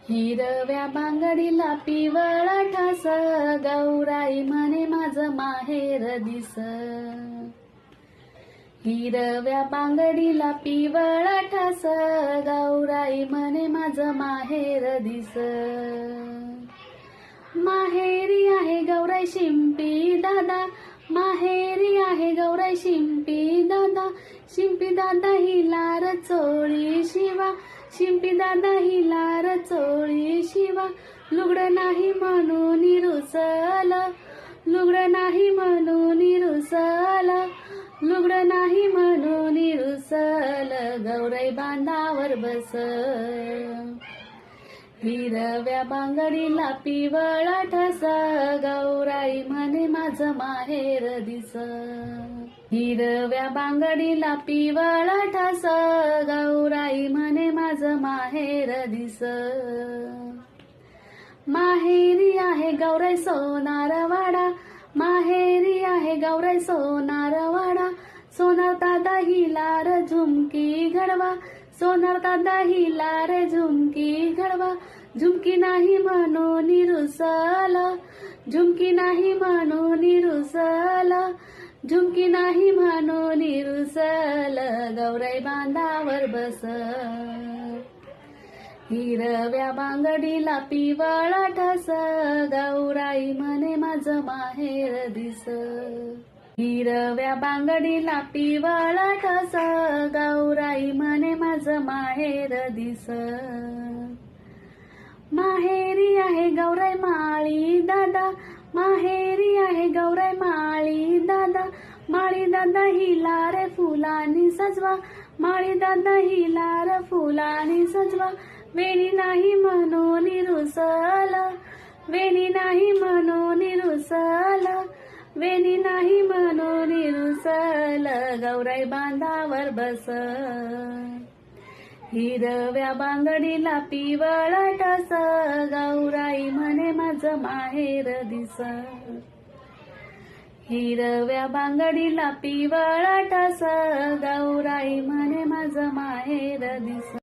हिरव्या बांगडीला पिवळा ठास, गौराई म्हणे माझं माहेर दिस. हिरव्या बांगडीला पिवळा ठास, गौराई म्हणे माझं माहेर दिस. माहेरी आहे गौराई शिंपी दादा, माहेरी आहे गौराई शिंपी दादा. शिंपी दादा ही लार चोळी शिवा, शिंपी दादा ही लार चोळी शिवा. लुगडं नाही म्हणून रुसल, लुगडं नाही म्हणून रुसल, लुगडं नाही म्हणून रुसल. गौराई बांधावर बस. हिरव्या बांगडीला पिवळा ठस, गौराई म्हणे माझं माहेर दिस. हिरव्या बांगडीला पिवळा ठस, गौराई म्हणे माझं माहेर दिस. माहेरी आहे गौराई सोनार वाडा, माहेरी आहे गौराई सोनार वाडा. सोनार दादा ही लार झुमकी घडवा, सोनार दादा ही लार झुमकी घडवा. झुमकी नाही म्हणून रुसल, झुमकी नाही म्हणून रुसल, झुमकी नाही म्हणून रुसल. गौराई बांधावर बस. हिरव्या बांगडीला पिवळा ठस, गौराई म्हणे माझं माहेर दिस. हिरव्या बांगडीला पिवळा ठस, गौराई म्हणे माझं माहेर दिस. माहेरी आहे गौराई माळी दादा, माहेरी आहे गौराई माळी दादा. माळी दादा ही लार फुलांनी सजवा, माळी दादा ही लार फुलांनी सजवा. वेणी नाही म्हणून रुसल, वेणी नाही म्हणून रुसल, वेणी नाही म्हणून रुसल. गौराई बांधावर बस. हिरव्या बांगडीला पिवळा ठस, गौराई म्हणे माझं माहेर दिस. हिरव्या बांगडीला पिवळा ठस, गौराई म्हणे माझं माहेर दिस.